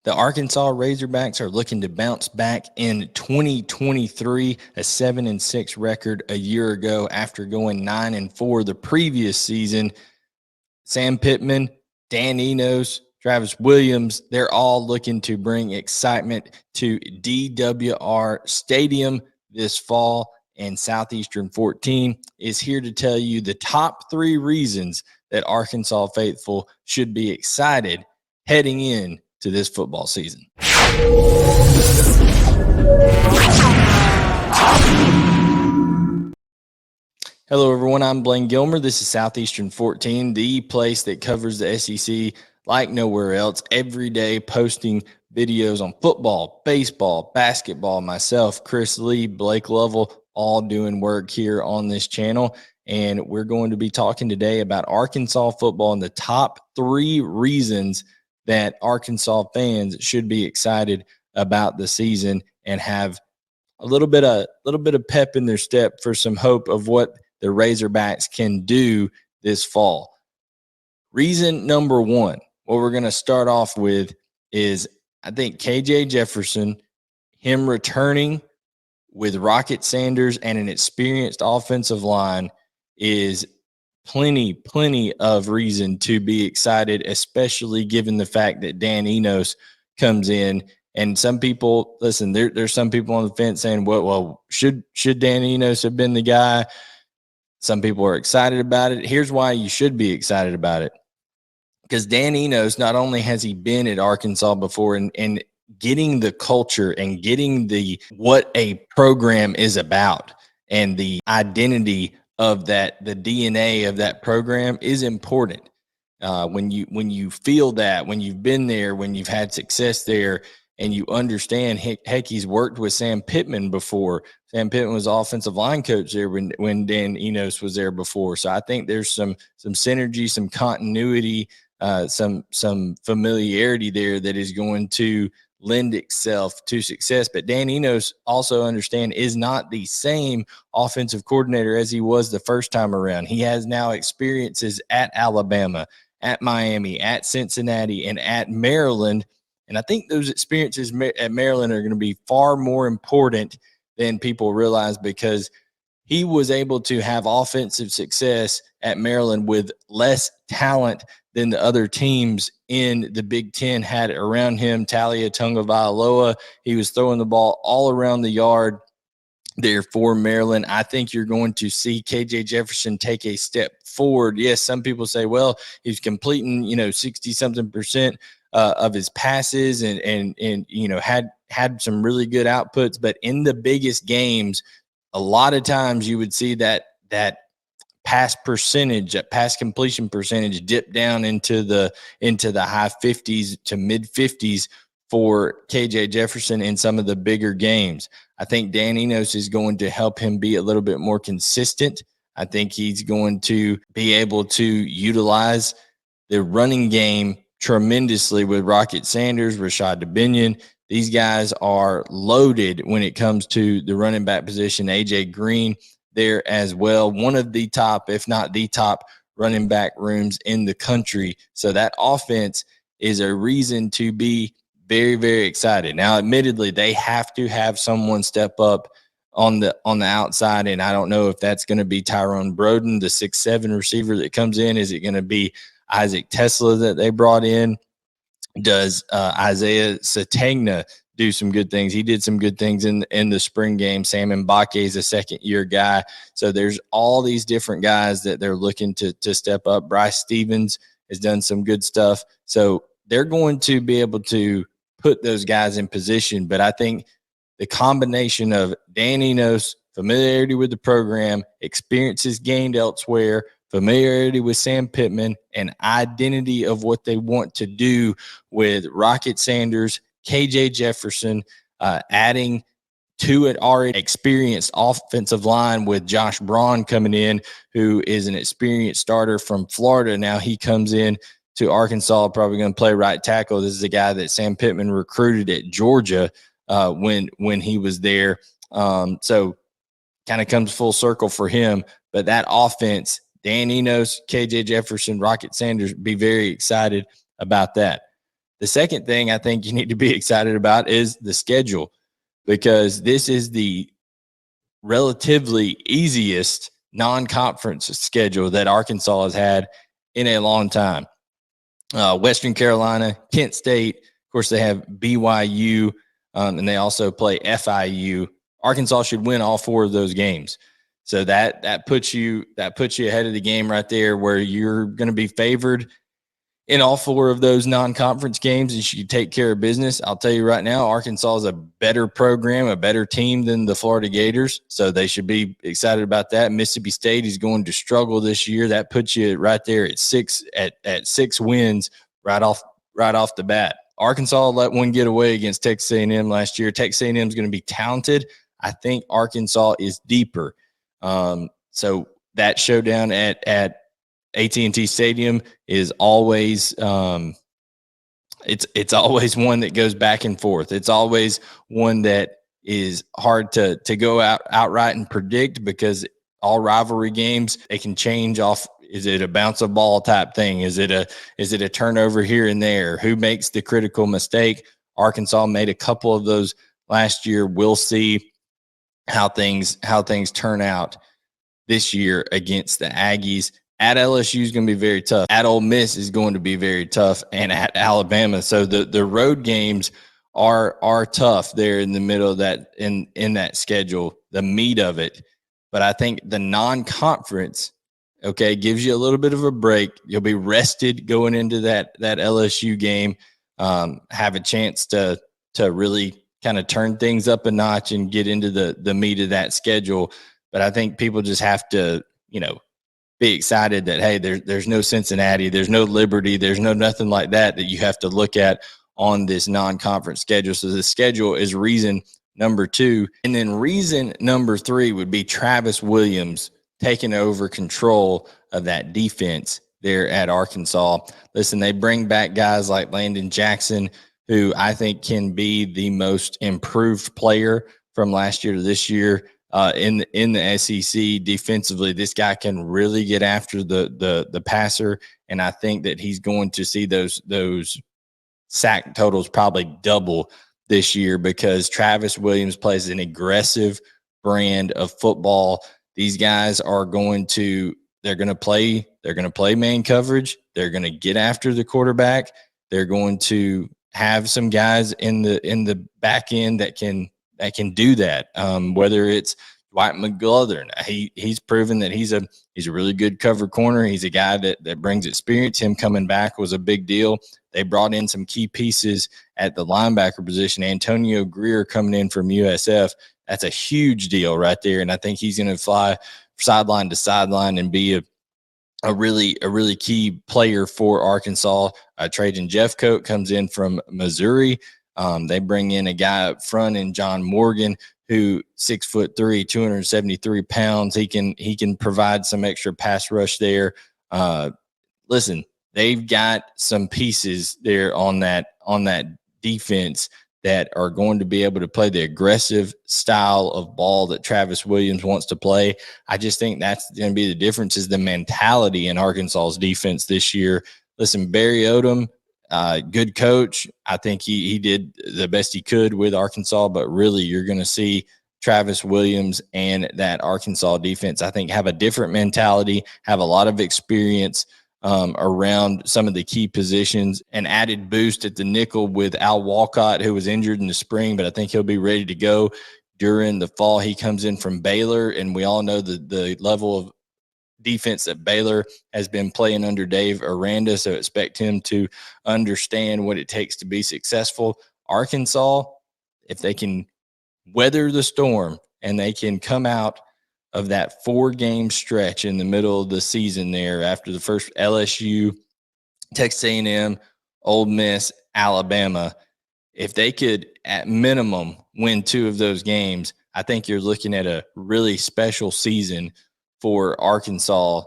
The Arkansas Razorbacks are looking to bounce back in 2023, a 7-6 record a year ago after going 9-4 the previous season. Sam Pittman, Dan Enos, Travis Williams, they're all looking to bring excitement to DWR Stadium this fall, and Southeastern 14 is here to tell you the top 3 reasons that Arkansas faithful should be excited heading in to this football season. Hello, everyone. I'm Blayne Gilmer. This is Southeastern 14, the place that covers the SEC like nowhere else, every day posting videos on football, baseball, basketball. Myself, Chris Lee, Blake Lovell, all doing work here on this channel. And we're going to be talking today about Arkansas football and the top 3 reasons that Arkansas fans should be excited about the season and have a little bit of pep in their step for some hope of what the Razorbacks can do this fall. Reason number 1, what we're going to start off with is, I think KJ Jefferson, him returning with Rocket Sanders and an experienced offensive line is plenty of reason to be excited, especially given the fact that Dan Enos comes in. And some people, listen, there's some people on the fence saying, well, should Dan Enos have been the guy? Some people are excited about it. Here's why you should be excited about it. Because Dan Enos, not only has he been at Arkansas before and getting the culture and getting what a program is about and the identity of that, the DNA of that program is important. When you feel that, when you've been there, when you've had success there, and you understand, heck, he's worked with Sam Pittman before. Sam Pittman was offensive line coach there when Dan Enos was there before. So I think there's some synergy, some continuity, some familiarity there that is going to lend itself to success. But Dan Enos, also understand, is not the same offensive coordinator as he was the first time around. He has now experiences at Alabama, at Miami, at Cincinnati, and at Maryland. And I think those experiences at Maryland are going to be far more important than people realize, because he was able to have offensive success at Maryland with less talent than the other teams in the Big Ten had around him. Talia Tungavailoa, he was throwing the ball all around the yard there for Maryland. I think you're going to see KJ Jefferson take a step forward. Yes, some people say, well, he's completing, 60-something% of his passes and had some really good outputs. But in the biggest games, a lot of times you would see that pass percentage, that pass completion percentage dip down into the high 50s to mid 50s for KJ Jefferson in some of the bigger games. I think Dan Enos is going to help him be a little bit more consistent. I think he's going to be able to utilize the running game tremendously with Rocket Sanders, Rashad Dubinion. These guys are loaded when it comes to the running back position. AJ Green there as well. One of the top, if not the top, running back rooms in the country. So that offense is a reason to be very, very excited. Now, admittedly, they have to have someone step up on the outside, and I don't know if that's going to be Tyrone Broden, the 6'7" receiver that comes in. Is it going to be Isaac Tesla that they brought in? Does Isaiah Sategna do some good things? He did some good things in the spring game. Sam Mbake is a second-year guy. So there's all these different guys that they're looking to step up. Bryce Stevens has done some good stuff. So they're going to be able to put those guys in position. But I think the combination of Dan Enos, familiarity with the program, experiences gained elsewhere, familiarity with Sam Pittman, and identity of what they want to do with Rocket Sanders, KJ Jefferson, adding to an already experienced offensive line with Josh Braun coming in, who is an experienced starter from Florida. Now he comes in to Arkansas, probably going to play right tackle. This is a guy that Sam Pittman recruited at Georgia when he was there. So kind of comes full circle for him. But that offense, Dan Enos, KJ Jefferson, Rocket Sanders, be very excited about that. The second thing I think you need to be excited about is the schedule, because this is the relatively easiest non-conference schedule that Arkansas has had in a long time. Western Carolina, Kent State, of course, they have BYU, and they also play FIU. Arkansas should win all 4 of those games. So that puts you ahead of the game right there, where you're going to be favored in all 4 of those non-conference games. You should take care of business. I'll tell you right now, Arkansas is a better program, a better team than the Florida Gators, so they should be excited about that. Mississippi State is going to struggle this year. That puts you right there at 6 wins right off the bat. Arkansas let one get away against Texas A&M last year. Texas A&M is going to be talented. I think Arkansas is deeper. So that showdown at AT&T Stadium is always it's always one that goes back and forth. It's always one that is hard to go outright and predict, because all rivalry games, they can change off. Is it a bounce a ball type thing? Is it a turnover here and there? Who makes the critical mistake? Arkansas made a couple of those last year. We'll see how things turn out this year against the Aggies. At LSU is going to be very tough. At Ole Miss is going to be very tough, and at Alabama. So the road games are tough there in the middle of that, in that schedule, the meat of it. But I think the non-conference, okay, gives you a little bit of a break. You'll be rested going into that LSU game, have a chance to really kind of turn things up a notch and get into the meat of that schedule. But I think people just have to, be excited that, hey, there's no Cincinnati, there's no Liberty, there's no nothing like that you have to look at on this non-conference schedule. So the schedule is reason number 2. And then reason number 3 would be Travis Williams taking over control of that defense there at Arkansas. Listen, they bring back guys like Landon Jackson, who I think can be the most improved player from last year to this year. In the SEC defensively, this guy can really get after the passer, and I think that he's going to see those sack totals probably double this year, because Travis Williams plays an aggressive brand of football. These guys are going to play man coverage. They're going to get after the quarterback. They're going to have some guys in the back end that can do that. Whether it's Dwight McGlothern, he's proven that he's a really good cover corner. He's a guy that brings experience. Him coming back was a big deal. They brought in some key pieces at the linebacker position. Antonio Greer coming in from USF. That's a huge deal right there. And I think he's going to fly sideline to sideline and be a really key player for Arkansas. Trajan Jeffcoat comes in from Missouri. They bring in a guy up front in John Morgan, who 6'3", 273 pounds. He can provide some extra pass rush there. Listen, they've got some pieces there on that defense that are going to be able to play the aggressive style of ball that Travis Williams wants to play. I just think that's going to be the difference, is the mentality in Arkansas's defense this year. Listen, Barry Odom, good coach. I think he did the best he could with Arkansas, but really you're going to see Travis Williams and that Arkansas defense, I think, have a different mentality, have a lot of experience around some of the key positions. An added boost at the nickel with Al Walcott, who was injured in the spring, but I think he'll be ready to go during the fall. He comes in from Baylor, and we all know the level of defense that Baylor has been playing under Dave Aranda, so expect him to understand what it takes to be successful. Arkansas, if they can weather the storm and they can come out of that 4-game stretch in the middle of the season there after the first LSU, Texas A&M, Ole Miss, Alabama, if they could at minimum win 2 of those games, I think you're looking at a really special season for Arkansas.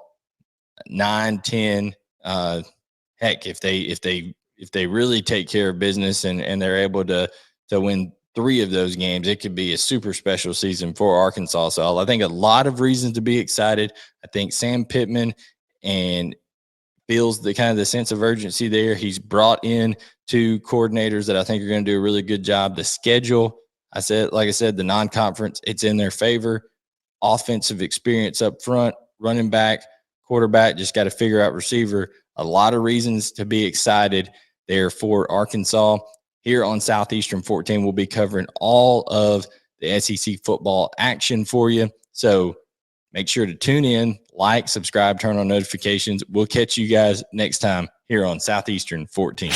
9-10. Heck, if they really take care of business and they're able to win 3 of those games, it could be a super special season for Arkansas. So I think a lot of reasons to be excited. I think Sam Pittman and feels the kind of the sense of urgency there. He's brought in two coordinators that I think are going to do a really good job. The schedule, like I said, the non-conference, it's in their favor. Offensive experience up front, running back, quarterback, just got to figure out receiver. A lot of reasons to be excited there for Arkansas. Here on Southeastern 14, we'll be covering all of the SEC football action for you. So make sure to tune in, like, subscribe, turn on notifications. We'll catch you guys next time here on Southeastern 14.